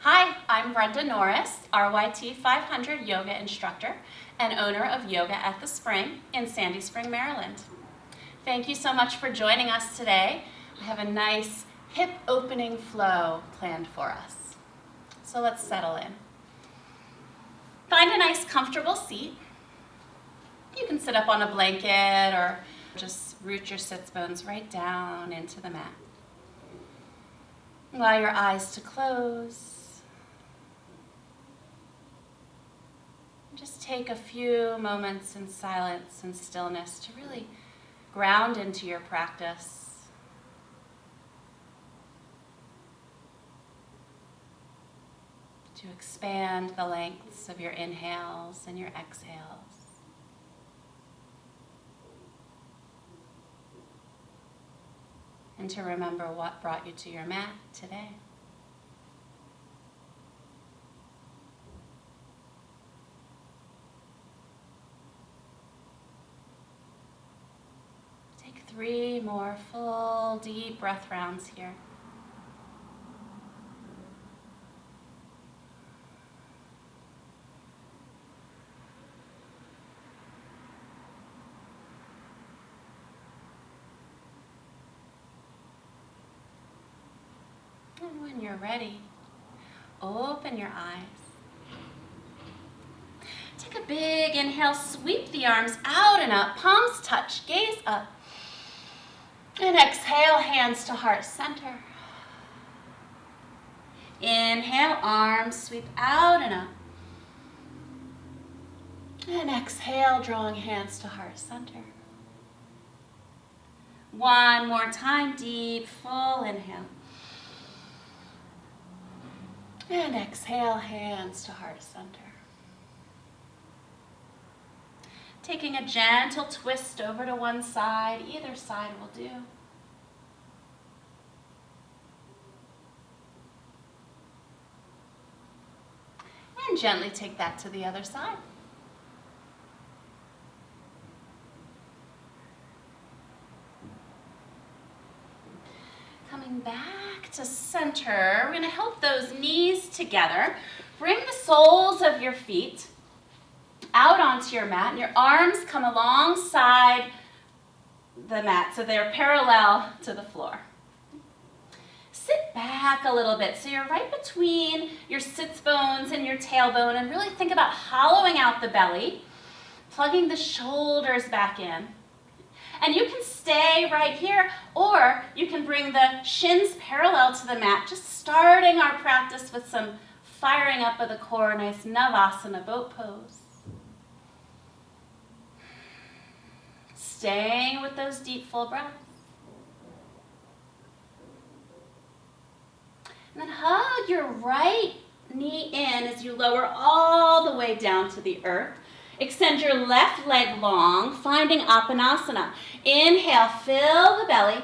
Hi, I'm Brenda Norris, RYT 500 yoga instructor and owner of Yoga at the Spring in Sandy Spring, Maryland. Thank you so much for joining us today. I have a nice hip opening flow planned for us. So let's settle in. Find a nice comfortable seat. You can sit up on a blanket or just root your sits bones right down into the mat. Allow your eyes to close. Just take a few moments in silence and stillness to really ground into your practice. To expand the lengths of your inhales and your exhales. And to remember what brought you to your mat today. Take 3 more full, deep breath rounds here. And when you're ready, open your eyes. Take a big inhale, sweep the arms out and up, palms touch, gaze up. And exhale, hands to heart center. Inhale, arms sweep out and up. And exhale, drawing hands to heart center. One more time, deep, full inhale. And exhale, hands to heart center. Taking a gentle twist over to one side, either side will do. And gently take that to the other side. Coming back to center, we're going to help those knees together. Bring the soles of your feet out onto your mat, and your arms come alongside the mat so they're parallel to the floor. Sit back a little bit so you're right between your sits bones and your tailbone, and really think about hollowing out the belly, plugging the shoulders back in. And you can stay right here, or you can bring the shins parallel to the mat, just starting our practice with some firing up of the core, nice Navasana boat pose. Staying with those deep, full breaths. And then hug your right knee in as you lower all the way down to the earth. Extend your left leg long, finding Apanasana. Inhale, fill the belly.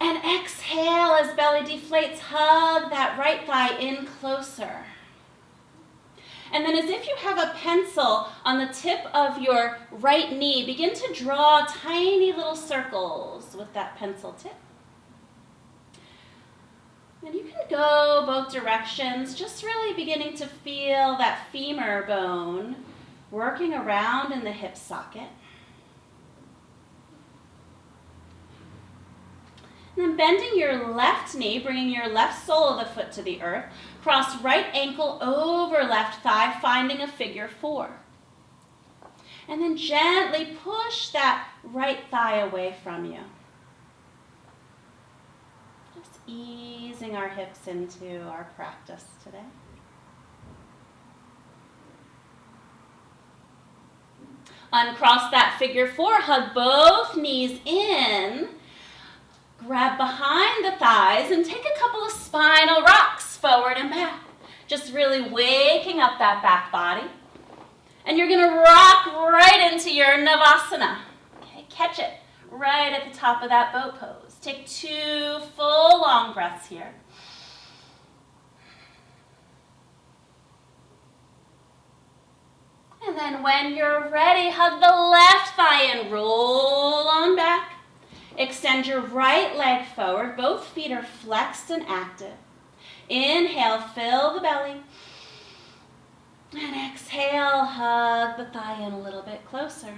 And exhale as belly deflates, hug that right thigh in closer. And then as if you have a pencil on the tip of your right knee, begin to draw tiny little circles with that pencil tip. And you can go both directions, just really beginning to feel that femur bone working around in the hip socket. And then bending your left knee, bringing your left sole of the foot to the earth. Cross right ankle over left thigh, finding a figure 4. And then gently push that right thigh away from you. Just easing our hips into our practice today. Uncross that figure 4, hug both knees in. Grab behind the thighs and take a couple of spinal rocks forward and back. Just really waking up that back body. And you're going to rock right into your Navasana. Okay, catch it right at the top of that boat pose. Take 2 full long breaths here. And then when you're ready, hug the left thigh in, roll on back. Extend your right leg forward. Both feet are flexed and active. Inhale, fill the belly. And exhale, hug the thigh in a little bit closer.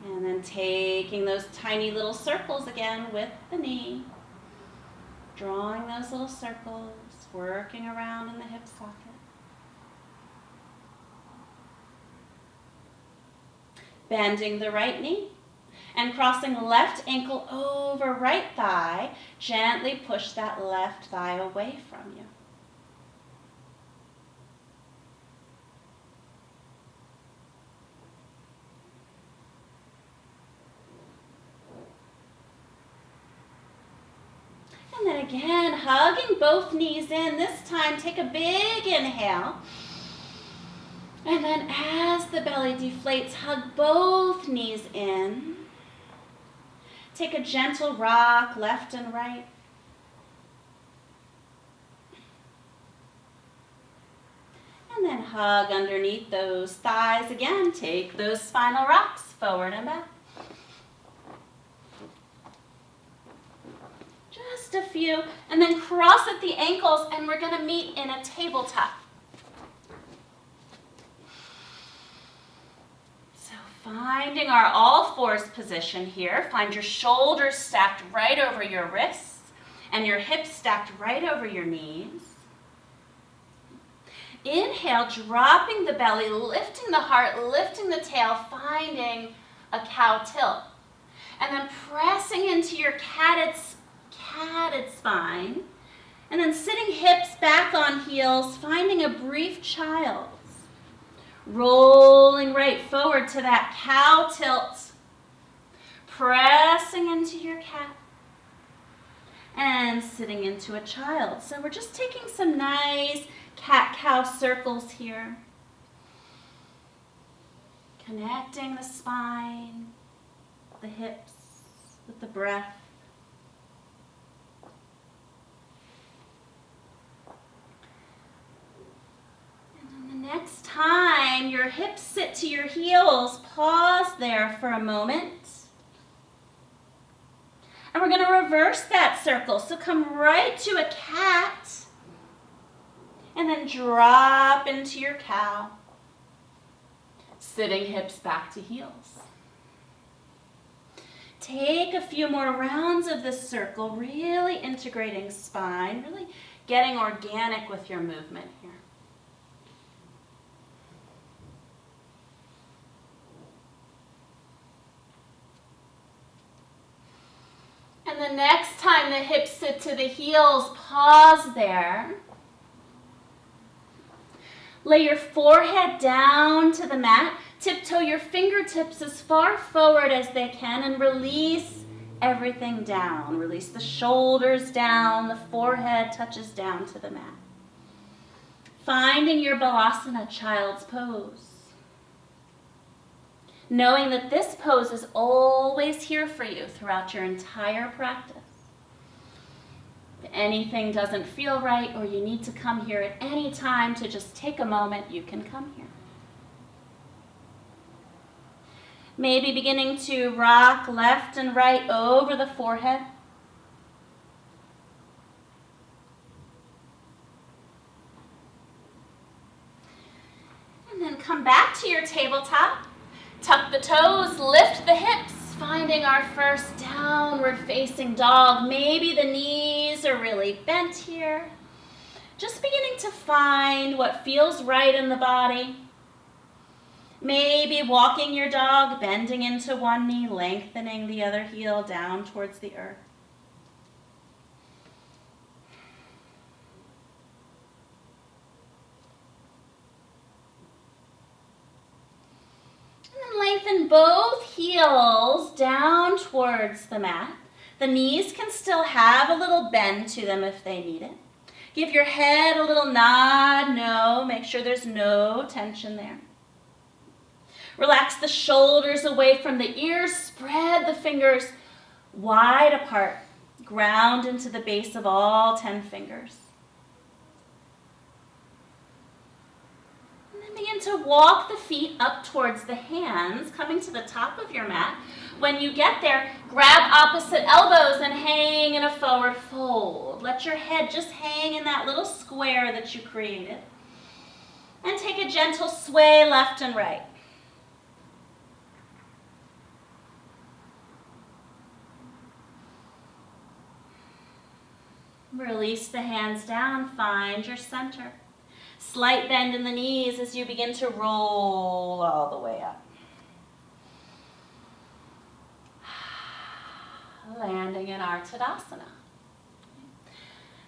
And then taking those tiny little circles again with the knee. Drawing those little circles, working around in the hip socket. Bending the right knee and crossing left ankle over right thigh. Gently push that left thigh away from you. And then again, hugging both knees in. This time, take a big inhale. And then as the belly deflates, hug both knees in. Take a gentle rock left and right. And then hug underneath those thighs again. Take those spinal rocks forward and back. Just a few. And then cross at the ankles and we're going to meet in a tabletop. Finding our all fours position here. Find your shoulders stacked right over your wrists and your hips stacked right over your knees. Inhale, dropping the belly, lifting the heart, lifting the tail, finding a cow tilt. And then pressing into your catted spine. And then sitting hips back on heels, finding a brief child. Rolling right forward to that cow tilt. Pressing into your cat. And sitting into a child. So we're just taking some nice cat-cow circles here. Connecting the spine, the hips with the breath. Next time your hips sit to your heels, pause there for a moment. And we're going to reverse that circle. So come right to a cat and then drop into your cow. Sitting hips back to heels. Take a few more rounds of this circle, really integrating spine, really getting organic with your movement here. And the next time the hips sit to the heels, pause there. Lay your forehead down to the mat. Tiptoe your fingertips as far forward as they can and release everything down. Release the shoulders down, the forehead touches down to the mat. Finding your Balasana, child's pose. Knowing that this pose is always here for you throughout your entire practice. If anything doesn't feel right or you need to come here at any time to just take a moment, you can come here. Maybe beginning to rock left and right over the forehead. And then come back to your tabletop. Tuck the toes, lift the hips, finding our first downward facing dog. Maybe the knees are really bent here. Just beginning to find what feels right in the body. Maybe walking your dog, bending into one knee, lengthening the other heel down towards the earth. Lengthen both heels down towards the mat. The knees can still have a little bend to them if they need it. Give your head a little nod, no. Make sure there's no tension there. Relax the shoulders away from the ears. Spread the fingers wide apart. Ground into the base of all 10 fingers. Begin to walk the feet up towards the hands, coming to the top of your mat. When you get there, grab opposite elbows and hang in a forward fold. Let your head just hang in that little square that you created. And take a gentle sway left and right. Release the hands down, find your center. Slight bend in the knees as you begin to roll all the way up. Landing in our Tadasana.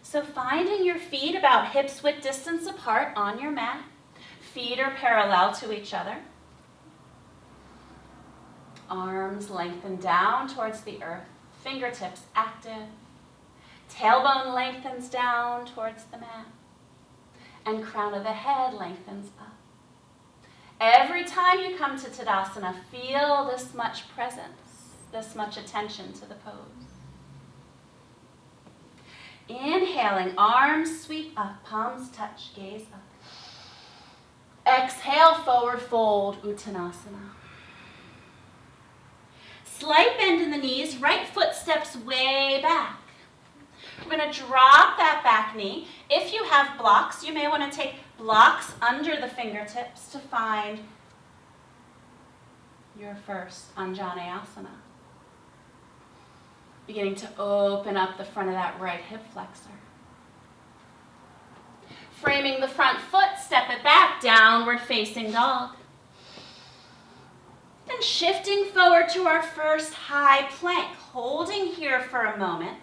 So finding your feet about hips width distance apart on your mat. Feet are parallel to each other. Arms lengthen down towards the earth. Fingertips active. Tailbone lengthens down towards the mat. And crown of the head lengthens up. Every time you come to Tadasana, feel this much presence, this much attention to the pose. Inhaling, arms sweep up, palms touch, gaze up. Exhale, forward fold, Uttanasana. Slight bend in the knees, right foot steps way back. We're going to drop that back knee. If you have blocks, you may want to take blocks under the fingertips to find your first Anjaneyasana. Beginning to open up the front of that right hip flexor. Framing the front foot, step it back, downward facing dog. Then shifting forward to our first high plank, holding here for a moment.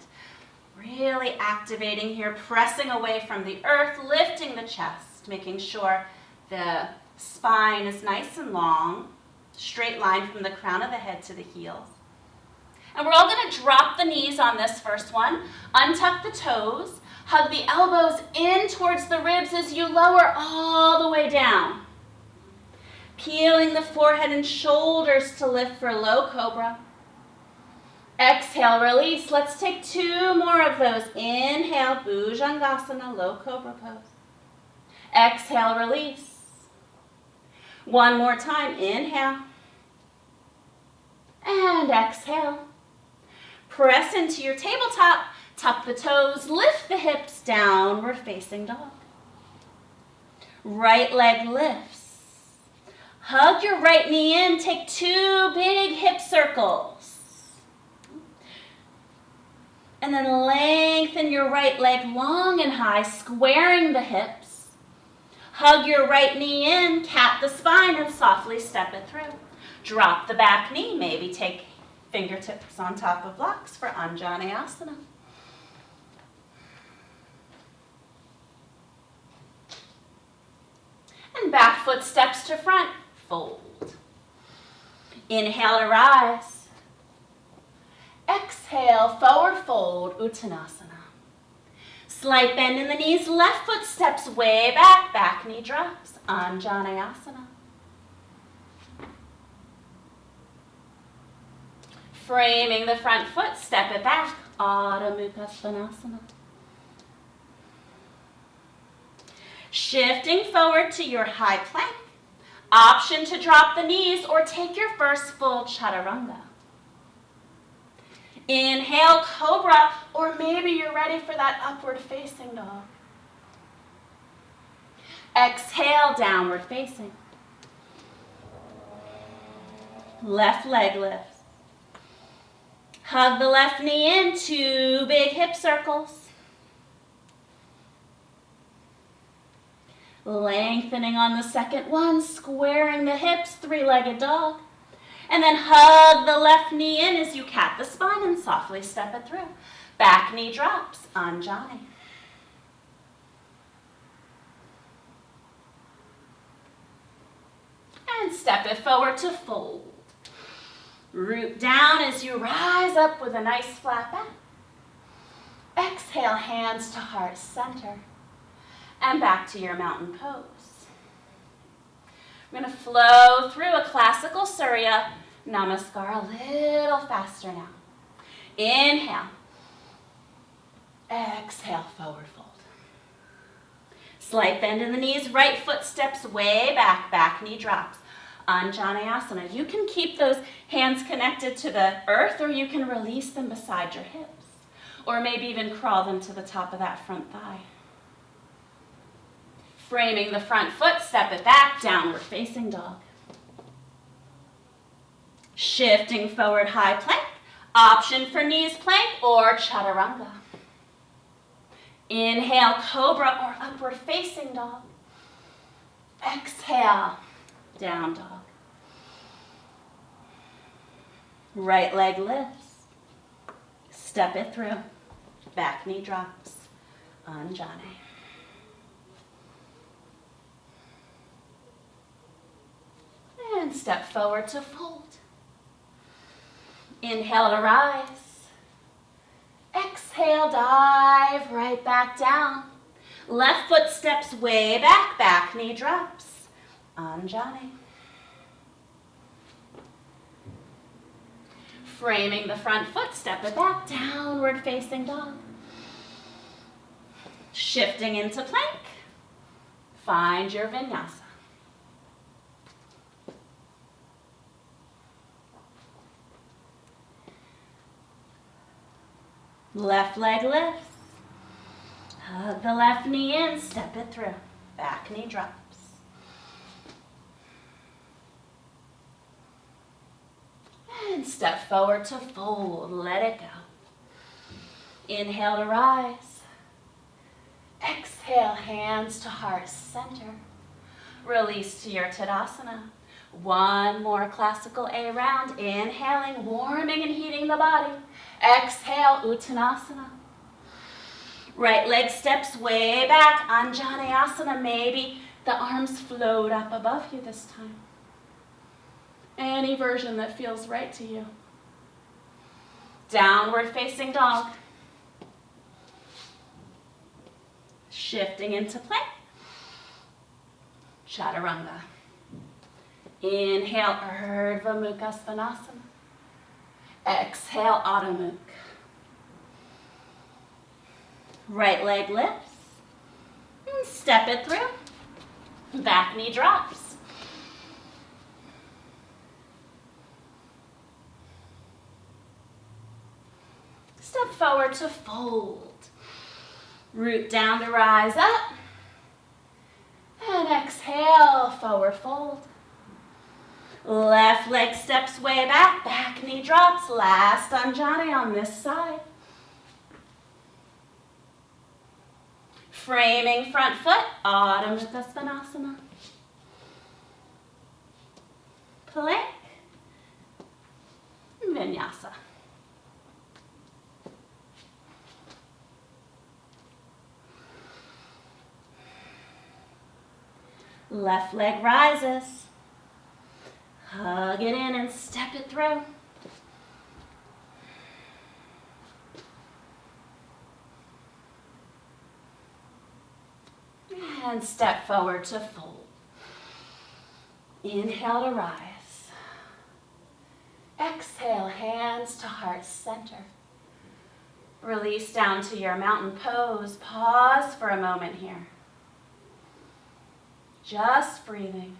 Really activating here, pressing away from the earth, lifting the chest, making sure the spine is nice and long, straight line from the crown of the head to the heels. And we're all going to drop the knees on this first one, untuck the toes, hug the elbows in towards the ribs as you lower all the way down. Peeling the forehead and shoulders to lift for low cobra. Exhale, release. Let's take two more of those. Inhale, Bhujangasana, low cobra pose. Exhale, release. One more time. Inhale. And exhale. Press into your tabletop. Tuck the toes. Lift the hips. Downward facing dog. Right leg lifts. Hug your right knee in. Take two big hip circles. And then lengthen your right leg long and high, squaring the hips. Hug your right knee in, cap the spine, and softly step it through. Drop the back knee, maybe take fingertips on top of blocks for Anjaneyasana. And back foot steps to front, fold. Inhale to rise. Exhale, forward fold, Uttanasana. Slight bend in the knees, left foot steps way back, back knee drops, Anjaneyasana. Framing the front foot, step it back, Adho Mukha Svanasana. Shifting forward to your high plank. Option to drop the knees or take your first full chaturanga. Inhale, cobra, or maybe you're ready for that upward facing dog. Exhale, downward facing. Left leg lifts. Hug the left knee in, two big hip circles. Lengthening on the second one, squaring the hips, three-legged dog. And then hug the left knee in as you cap the spine and softly step it through. Back knee drops, Anjani. And step it forward to fold. Root down as you rise up with a nice flat back. Exhale, hands to heart center. And back to your mountain pose. We're going to flow through a classical Surya Namaskar a little faster now. Inhale. Exhale, forward fold. Slight bend in the knees, right foot steps way back, back knee drops. Anjaneyasana. You can keep those hands connected to the earth, or you can release them beside your hips, or maybe even crawl them to the top of that front thigh. Framing the front foot, step it back, downward facing dog. Shifting forward, high plank. Option for knees plank or chaturanga. Inhale, cobra or upward facing dog. Exhale, down dog. Right leg lifts. Step it through. Back knee drops. Anjane. And step forward to fold. Inhale to rise. Exhale, dive right back down. Left foot steps way back, back knee drops. Anjane. Framing the front foot, step it back, downward facing dog. Shifting into plank. Find your vinyasa. Left leg lifts. Hug the left knee in, step it through. Back knee drops. And step forward to fold, let it go. Inhale to rise. Exhale, hands to heart center. Release to your Tadasana. One more classical A round. Inhaling, warming and heating the body. Exhale, Uttanasana. Right leg steps way back, Anjaneyasana. Maybe the arms float up above you this time. Any version that feels right to you. Downward facing dog. Shifting into plank. Chaturanga. Inhale, Urdhva Mukha Svanasana. Exhale, Adho Mukha. Right leg lifts. And step it through. Back knee drops. Step forward to fold. Root down to rise up. And exhale, forward fold. Left leg steps way back, back knee drops. Last Anjane on this side. Framing front foot, Adho Mukha Svanasana. Plank, Vinyasa. Left leg rises. Hug it in and step it through. And step forward to fold. Inhale to rise. Exhale, hands to heart center. Release down to your mountain pose. Pause for a moment here. Just breathing.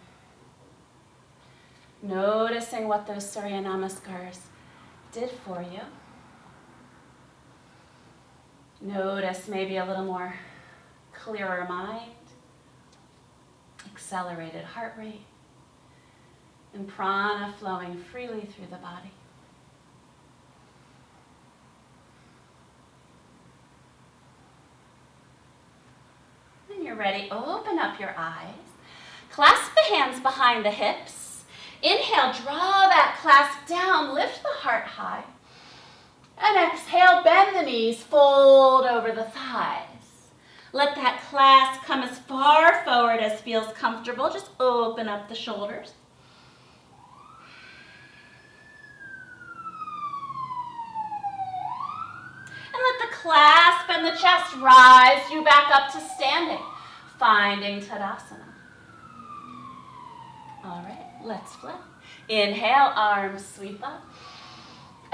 Noticing what those Surya Namaskars did for you. Notice maybe a little more clearer mind, accelerated heart rate, and prana flowing freely through the body. When you're ready, open up your eyes. Clasp the hands behind the hips. Inhale, draw that clasp down, lift the heart high. And exhale, bend the knees, fold over the thighs. Let that clasp come as far forward as feels comfortable. Just open up the shoulders. And let the clasp and the chest rise you back up to standing, finding Tadasana. All right, let's flip. Inhale, arms sweep up.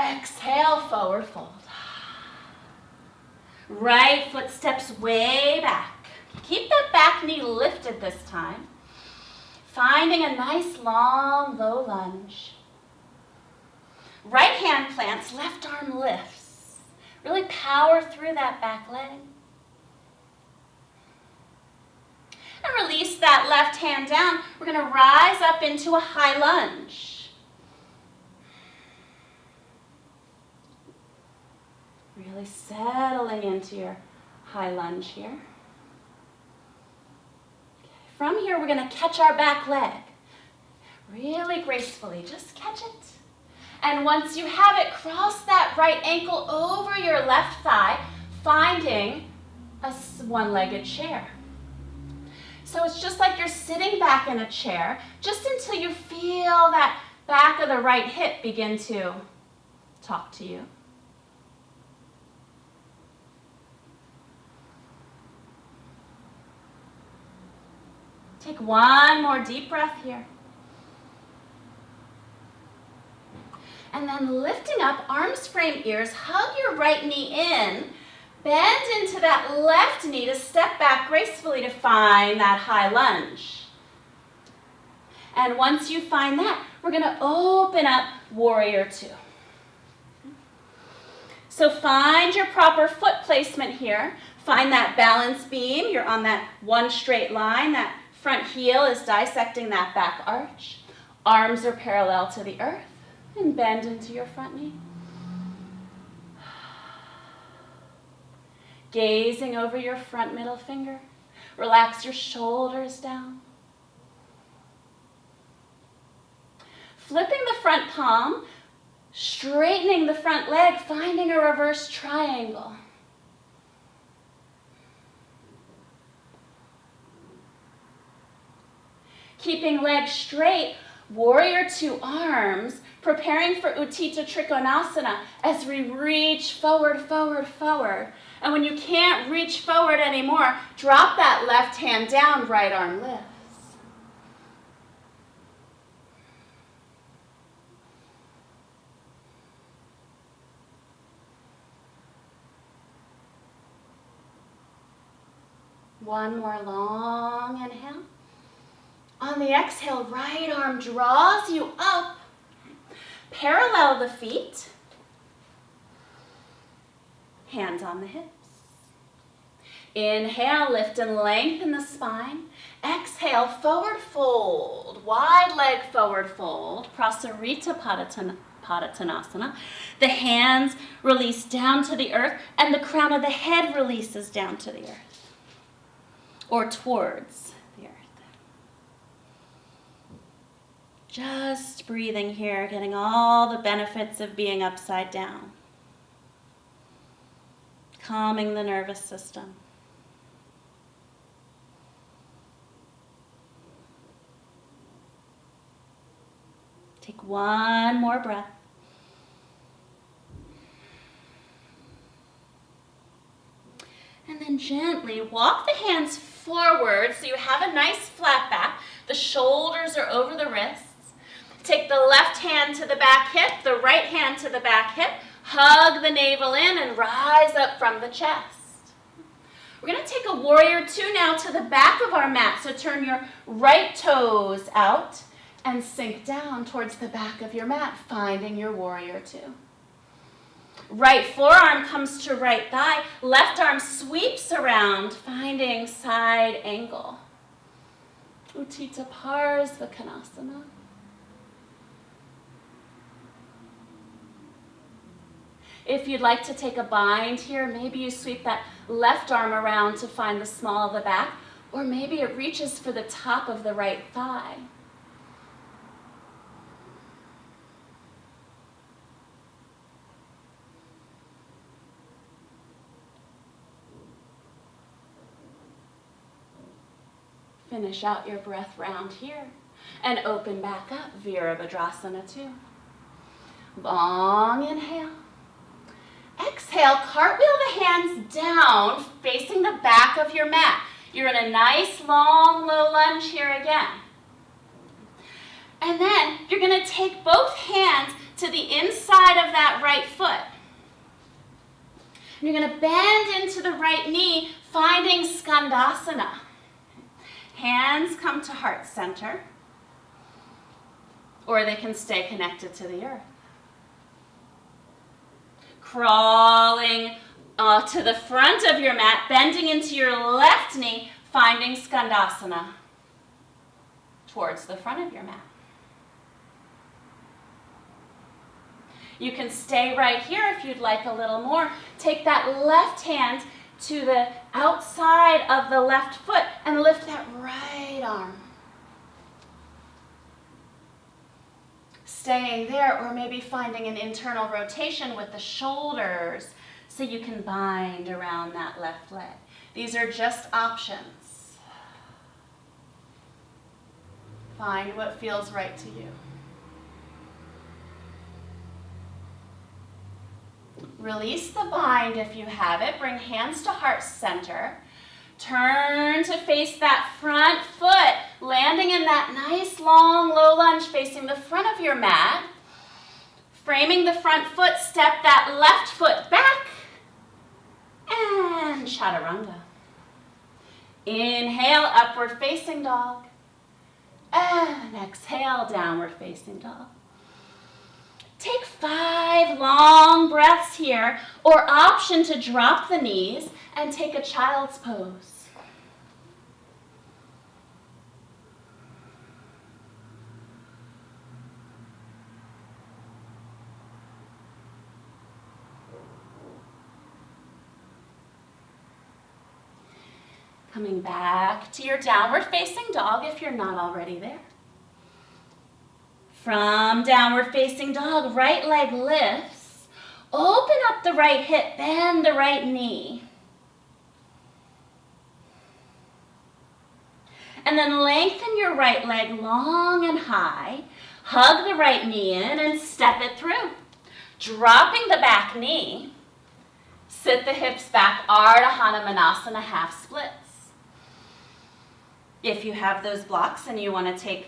Exhale, forward fold. Right foot steps way back. Keep that back back knee lifted this time. Finding a nice long low lunge. Right hand plants, left arm lifts. Really power through that back leg. And release that left hand down. We're going to rise up into a high lunge. Really settling into your high lunge here. From here, we're going to catch our back leg. Really gracefully, just catch it. And once you have it, cross that right ankle over your left thigh, finding a one-legged chair. So it's just like you're sitting back in a chair, just until you feel that back of the right hip begin to talk to you. Take one more deep breath here. And then lifting up, arms frame ears, hug your right knee in, bend into that left knee to step back gracefully to find that high lunge. And once you find that, we're going to open up warrior two. So find your proper foot placement here. Find that balance beam. You're on that one straight line. That front heel is dissecting that back arch. Arms are parallel to the earth. And bend into your front knee. Gazing over your front middle finger. Relax your shoulders down. Flipping the front palm, straightening the front leg, finding a reverse triangle. Keeping legs straight, warrior two arms, preparing for Utthita Trikonasana as we reach forward, forward, forward. And when you can't reach forward anymore, drop that left hand down, right arm lifts. One more long inhale. On the exhale, right arm draws you up. Parallel the feet. Hands on the hips. Inhale, lift and lengthen the spine. Exhale, forward fold. Wide leg forward fold. Prasarita Padottanasana. The hands release down to the earth and the crown of the head releases down to the earth. Or towards the earth. Just breathing here, getting all the benefits of being upside down. Calming the nervous system. Take one more breath. And then gently walk the hands forward so you have a nice flat back. The shoulders are over the wrists. Take the left hand to the back hip, the right hand to the back hip. Hug the navel in and rise up from the chest. We're going to take a warrior two now to the back of our mat. So turn your right toes out and sink down towards the back of your mat, finding your warrior two. Right forearm comes to right thigh. Left arm sweeps around, finding side angle. Utthita Parsvakonasana. If you'd like to take a bind here, maybe you sweep that left arm around to find the small of the back, or maybe it reaches for the top of the right thigh. Finish out your breath round here and open back up, Virabhadrasana 2. Long inhale. Exhale, cartwheel the hands down, facing the back of your mat. You're in a nice long low lunge here again. And then you're going to take both hands to the inside of that right foot. And you're going to bend into the right knee, finding Skandasana. Hands come to heart center, or they can stay connected to the earth. Crawling to the front of your mat, bending into your left knee, finding Skandasana towards the front of your mat. You can stay right here if you'd like a little more. Take that left hand to the outside of the left foot and lift that right arm. Staying there, or maybe finding an internal rotation with the shoulders so you can bind around that left leg. These are just options. Find what feels right to you. Release the bind if you have it. Bring hands to heart center. Turn to face that front foot, landing in that nice long low lunge facing the front of your mat. Framing the front foot, step that left foot back and chaturanga. Inhale, upward facing dog. And exhale, downward facing dog. Take 5 long breaths here, or option to drop the knees and take a child's pose. Coming back to your downward facing dog if you're not already there. From downward facing dog, right leg lifts. Open up the right hip, bend the right knee. And then lengthen your right leg long and high. Hug the right knee in and step it through. Dropping the back knee, sit the hips back, Ardha Hanumanasana, half splits. If you have those blocks and you want to take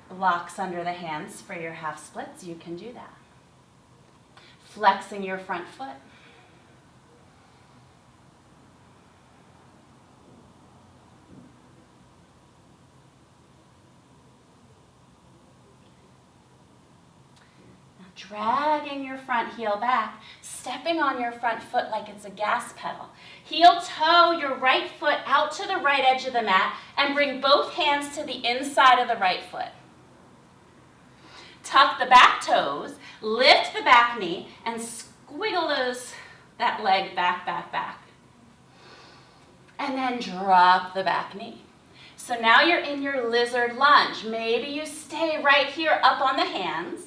blocks under the hands for your half splits, you can do that. Flexing your front foot. Now dragging your front heel back, stepping on your front foot like it's a gas pedal. Heel toe your right foot out to the right edge of the mat and bring both hands to the inside of the right foot. Tuck the back toes, lift the back knee, and squiggle that leg back, back, back. And then drop the back knee. So now you're in your lizard lunge. Maybe you stay right here up on the hands.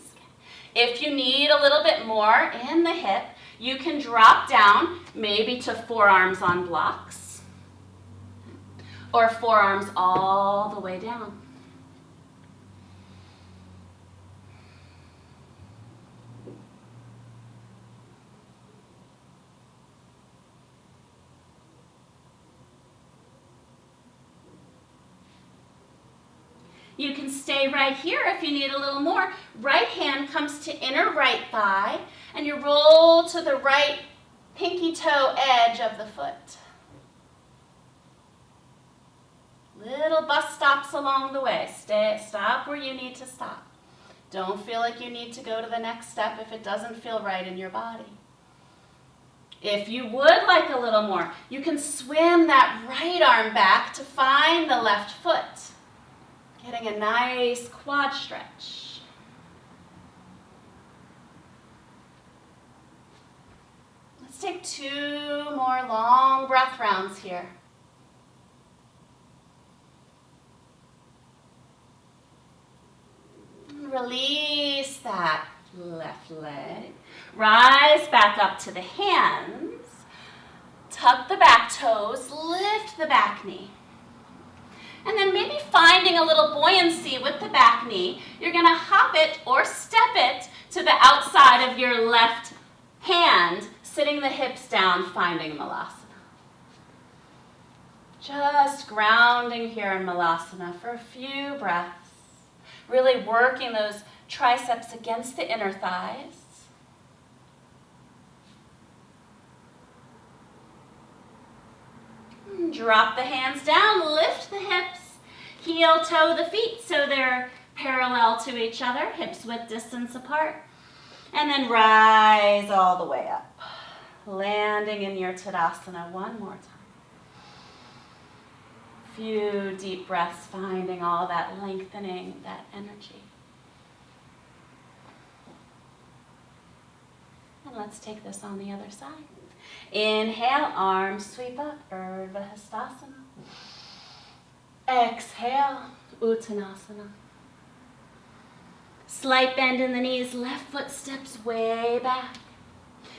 If you need a little bit more in the hip, you can drop down maybe to forearms on blocks or forearms all the way down. You can stay right here if you need a little more. Right hand comes to inner right thigh, and you roll to the right pinky toe edge of the foot. Little bus stops along the way. Stop where you need to stop. Don't feel like you need to go to the next step if it doesn't feel right in your body. If you would like a little more, you can swim that right arm back to find the left foot. Getting a nice quad stretch. Let's take 2 more long breath rounds here. Release that left leg. Rise back up to the hands. Tuck the back toes, lift the back knee. And then maybe finding a little buoyancy with the back knee, you're going to hop it or step it to the outside of your left hand, sitting the hips down, finding Malasana. Just grounding here in Malasana for a few breaths, really working those triceps against the inner thighs. Drop the hands down, lift the hips. Heel toe the feet so they're parallel to each other, hips width distance apart. And then rise all the way up. Landing in your Tadasana one more time. Few deep breaths, finding all that lengthening, that energy. And let's take this on the other side. Inhale, arms sweep up, Urdhva Hastasana. Exhale, Uttanasana. Slight bend in the knees, left foot steps way back.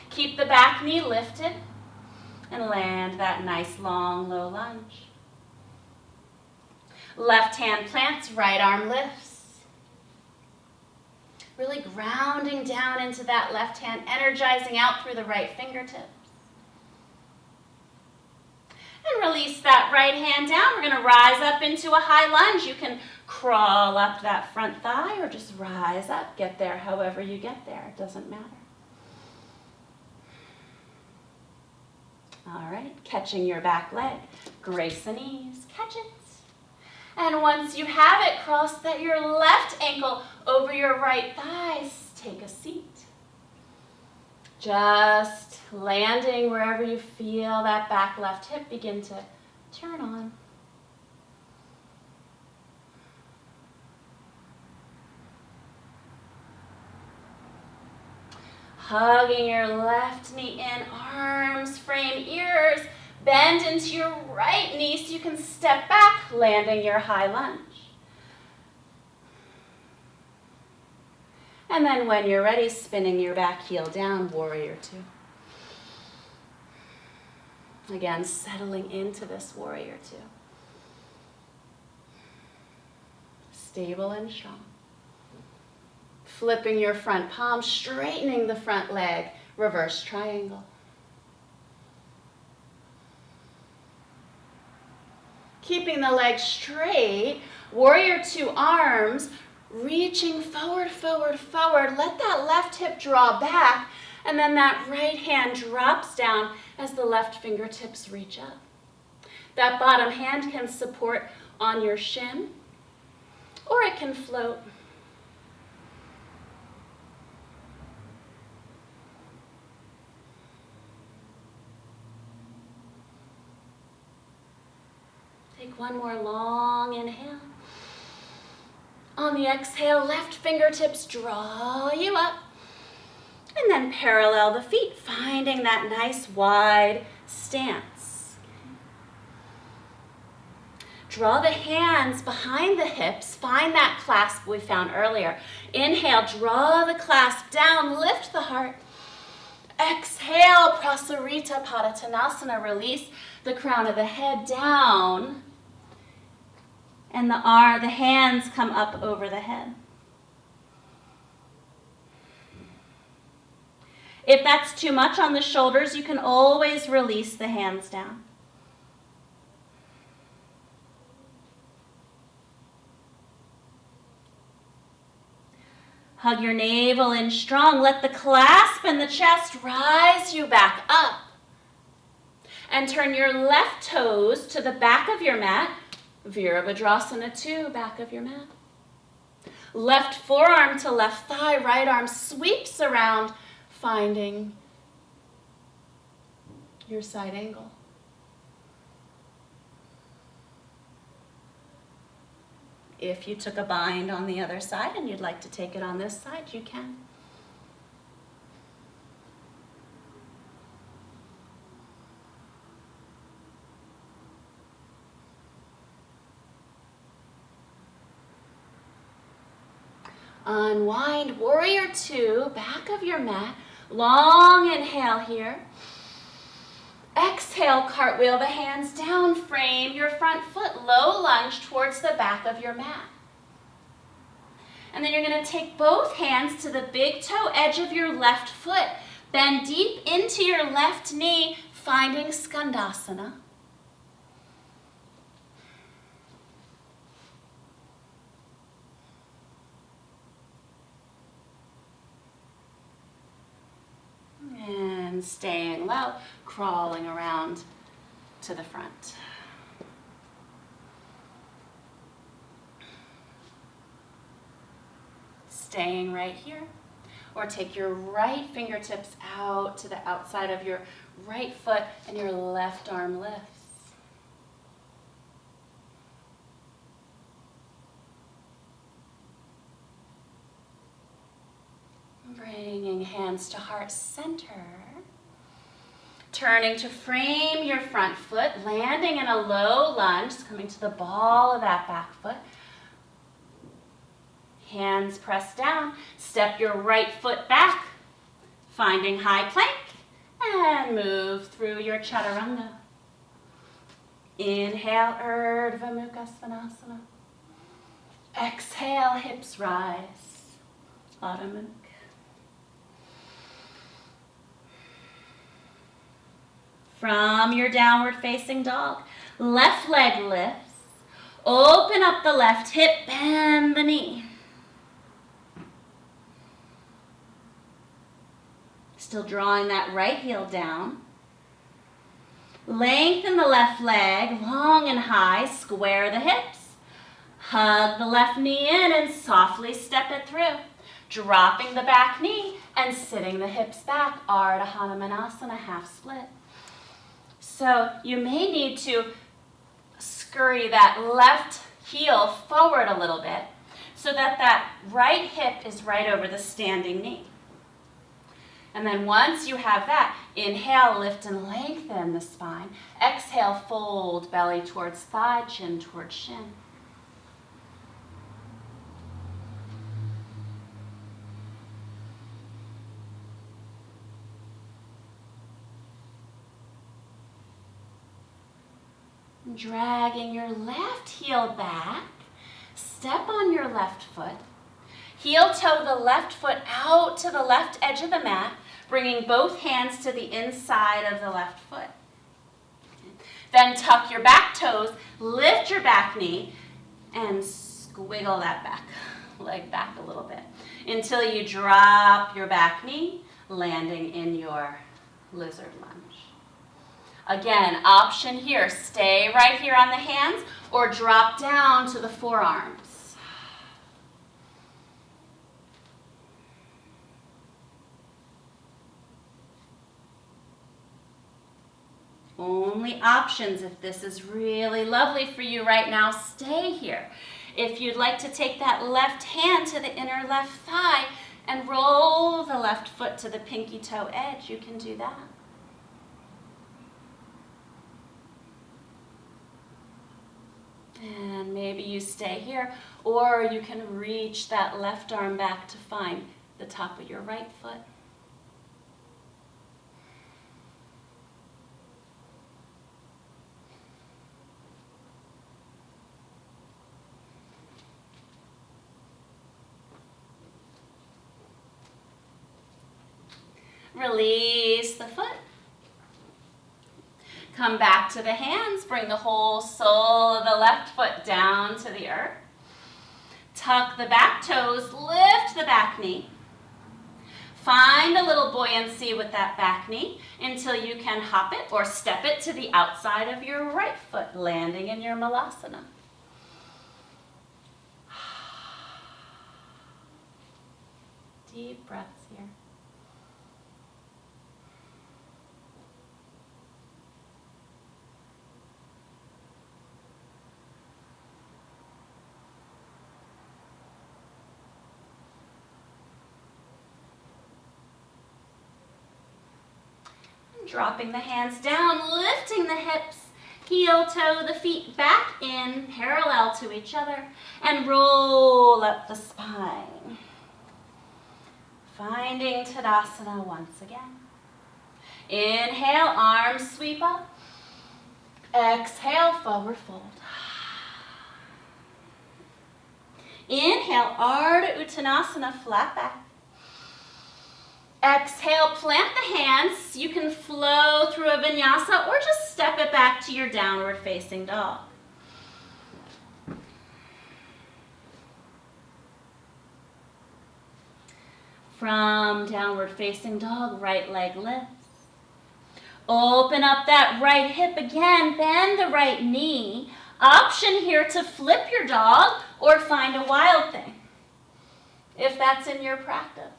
Keep the back knee lifted and land that nice long low lunge. Left hand plants, right arm lifts. Really grounding down into that left hand, energizing out through the right fingertips. And release that right hand down. We're going to rise up into a high lunge. You can crawl up that front thigh or just rise up. Get there however you get there. It doesn't matter. All right, catching your back leg. Grace the knees. Catch it. And once you have it, cross that your left ankle over your right thighs. Take a seat. Just landing wherever you feel that back left hip begin to turn on. Hugging your left knee in, arms frame ears. Bend into your right knee so you can step back, landing your high lunge. And then when you're ready, spinning your back heel down, warrior two. Again, settling into this warrior two. Stable and strong. Flipping your front palm, straightening the front leg, reverse triangle. Keeping the legs straight, warrior two, arms reaching forward, forward, forward. Let that left hip draw back, and then that right hand drops down as the left fingertips reach up. That bottom hand can support on your shin, or it can float. Take one more long inhale. On the exhale, left fingertips draw you up. And then parallel the feet, finding that nice wide stance. Draw the hands behind the hips. Find that clasp we found earlier. Inhale, draw the clasp down, lift the heart. Exhale, Prasarita Padottanasana, release the crown of the head down. And the hands come up over the head. If that's too much on the shoulders, you can always release the hands down. Hug your navel in strong. Let the clasp in the chest rise you back up. And turn your left toes to the back of your mat. Virabhadrasana 2, back of your mat. Left forearm to left thigh, right arm sweeps around, finding your side angle. If you took a bind on the other side and you'd like to take it on this side, you can. Unwind, warrior two, back of your mat. Long inhale here. Exhale, cartwheel the hands down, frame your front foot, low lunge towards the back of your mat. And then you're going to take both hands to the big toe edge of your left foot. Bend deep into your left knee, finding Skandasana. And staying low, crawling around to the front. staying right here. Or take your right fingertips out to the outside of your right foot and your left arm lifts. Bringing hands to heart center. Turning to frame your front foot, landing in a low lunge, coming to the ball of that back foot. Hands pressed down. Step your right foot back, finding high plank, and move through your chaturanga. Inhale, Urdhva Mukha Svanasana. Exhale, hips rise, Adho Mukha. From your downward facing dog, left leg lifts. Open up the left hip, bend the knee. Still drawing that right heel down. Lengthen the left leg, long and high, square the hips. Hug the left knee in and softly step it through. Dropping the back knee and sitting the hips back, Ardha Hanumanasana, half split. So you may need to scurry that left heel forward a little bit so that that right hip is right over the standing knee. And then once you have that, inhale, lift and lengthen the spine. Exhale, fold belly towards thigh, chin towards shin. Dragging your left heel back, step on your left foot, heel toe the left foot out to the left edge of the mat, bringing both hands to the inside of the left foot. Then tuck your back toes, lift your back knee, and squiggle that back leg back a little bit until you drop your back knee, landing in your lizard lunge. Again, option here, stay right here on the hands or drop down to the forearms. Only options if this is really lovely for you right now, stay here. If you'd like to take that left hand to the inner left thigh and roll the left foot to the pinky toe edge, you can do that. And maybe you stay here, or you can reach that left arm back to find the top of your right foot. Release the foot. Come back to the hands, bring the whole sole of the left foot down to the earth. Tuck the back toes, lift the back knee. Find a little buoyancy with that back knee until you can hop it or step it to the outside of your right foot, landing in your malasana. Deep breaths here. Dropping the hands down, lifting the hips, heel toe the feet back in parallel to each other, and roll up the spine. Finding Tadasana once again. Inhale, arms sweep up. Exhale, forward fold. Inhale, Ardha Uttanasana, flat back. Exhale, plant the hands. You can flow through a vinyasa or just step it back to your downward facing dog. From downward facing dog, right leg lifts. Open up that right hip again, bend the right knee. Option here to flip your dog or find a wild thing. if that's in your practice.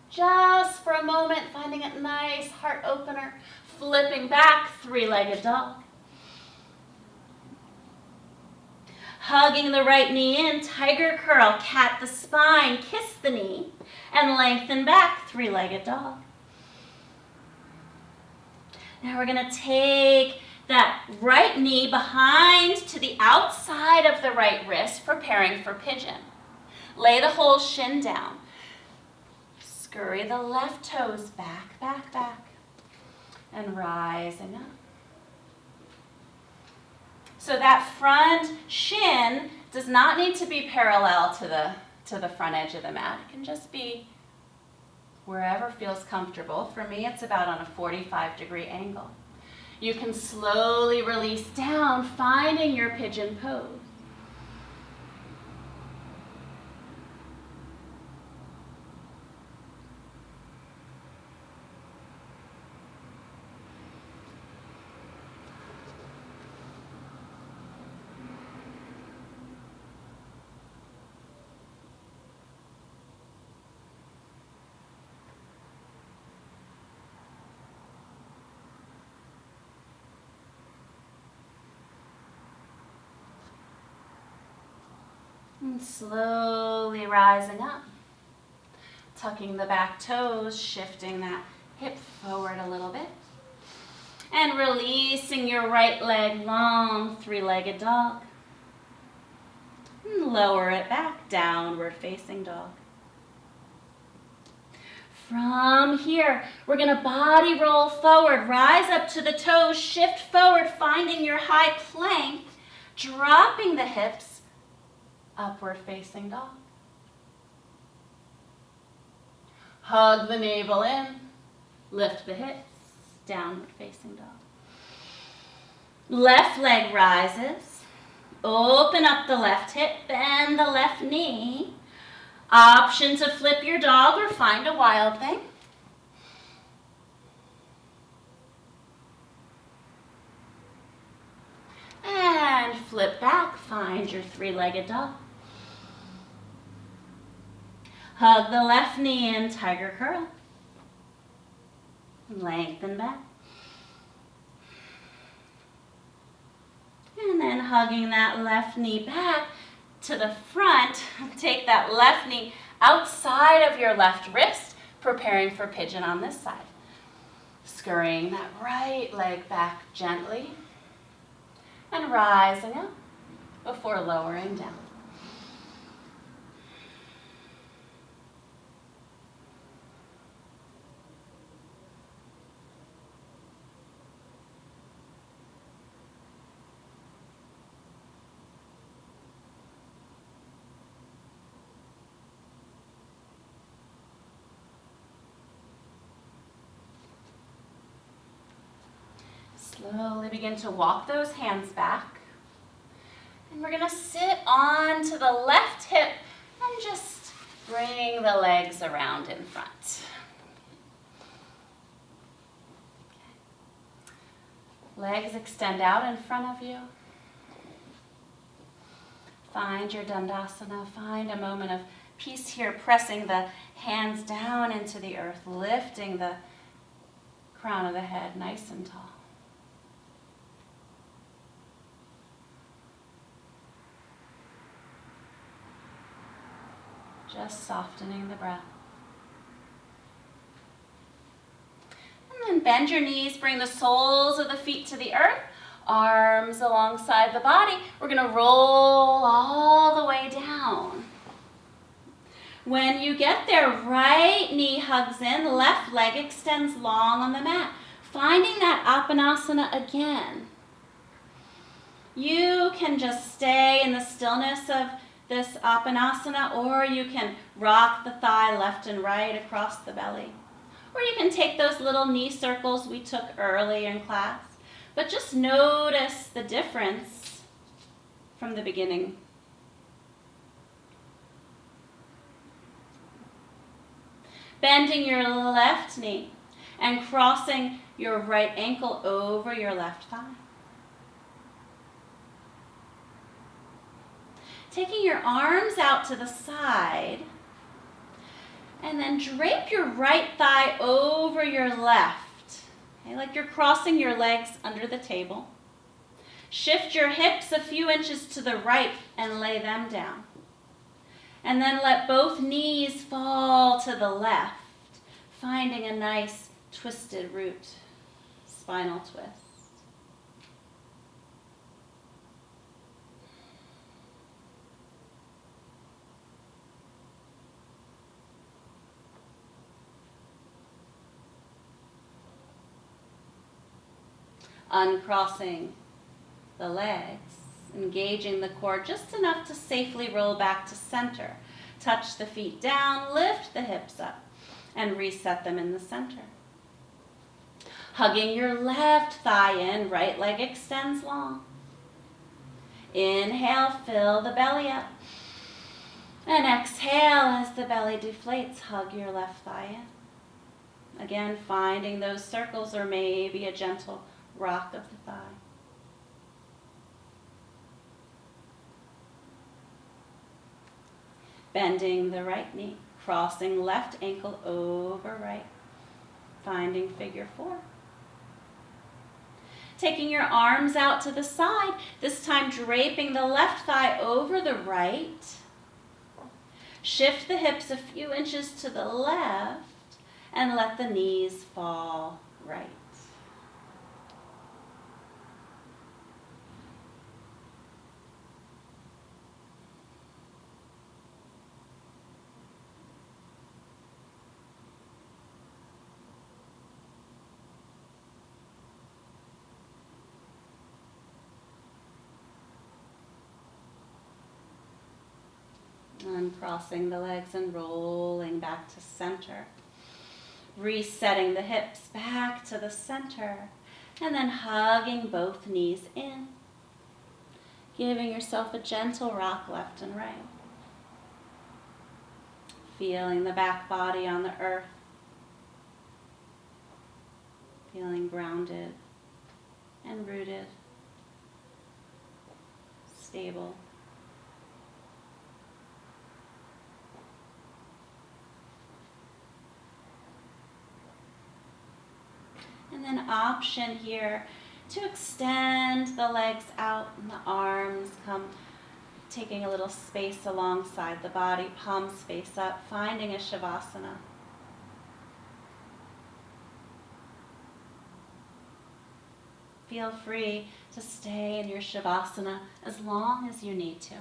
Just for a moment, finding it nice, heart opener, flipping back, three-legged dog. Hugging the right knee in, tiger curl, cat the spine, kiss the knee, and lengthen back, three-legged dog. Now we're going to take that right knee behind to the outside of the right wrist, preparing for pigeon. Lay the whole shin down. Scurry the left toes back, back, back, and rising up. So that front shin does not need to be parallel to the front edge of the mat. It can just be wherever feels comfortable. For me, it's about on a 45-degree angle. You can slowly release down, finding your pigeon pose. And slowly rising up, tucking the back toes, shifting that hip forward a little bit, and releasing your right leg long, three-legged dog. And lower it back, downward facing dog. From here, we're going to body roll forward, rise up to the toes, shift forward, finding your high plank, dropping the hips, upward facing dog. Hug the navel in, lift the hips, downward facing dog. Left leg rises, open up the left hip, bend the left knee. Option to flip your dog or find a wild thing. And flip back, find your three-legged dog. Hug the left knee in, tiger curl. Lengthen back. And then hugging that left knee back to the front. Take that left knee outside of your left wrist, preparing for pigeon on this side. Scurrying that right leg back gently and rising up before lowering down. Slowly begin to walk those hands back. And we're going to sit onto the left hip and just bring the legs around in front. Okay. Legs extend out in front of you. Find your Dandasana. Find a moment of peace here, pressing the hands down into the earth, lifting the crown of the head nice and tall. Just softening the breath. And then bend your knees, bring the soles of the feet to the earth, arms alongside the body. We're going to roll all the way down. When you get there, right knee hugs in, left leg extends long on the mat. Finding that Apanasana again. You can just stay in the stillness of this Apanasana, or you can rock the thigh left and right across the belly. Or you can take those little knee circles we took early in class. But just notice the difference from the beginning. Bending your left knee and crossing your right ankle over your left thigh. Taking your arms out to the side, and then drape your right thigh over your left, okay, like you're crossing your legs under the table. Shift your hips a few inches to the right and lay them down. And then let both knees fall to the left, finding a nice twisted root, spinal twist. Uncrossing the legs, engaging the core just enough to safely roll back to center. Touch the feet down, lift the hips up, and reset them in the center. Hugging your left thigh in, right leg extends long. Inhale, fill the belly up. And exhale as the belly deflates, hug your left thigh in. Again, finding those circles or maybe a gentle rock of the thigh. Bending the right knee, crossing left ankle over right, finding figure 4. Taking your arms out to the side, this time draping the left thigh over the right. Shift the hips a few inches to the left and let the knees fall right. Uncrossing the legs and rolling back to center. Resetting the hips back to the center. And then hugging both knees in. Giving yourself a gentle rock left and right. Feeling the back body on the earth. Feeling grounded and rooted. Stable. And then option here to extend the legs out and the arms come, taking a little space alongside the body, palms face up, finding a Shavasana. Feel free to stay in your Shavasana as long as you need to.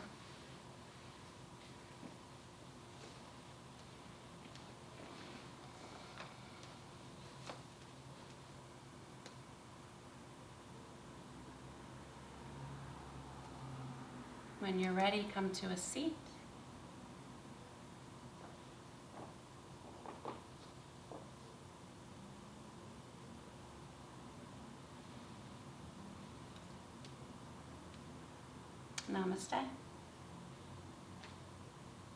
When you're ready, come to a seat. Namaste.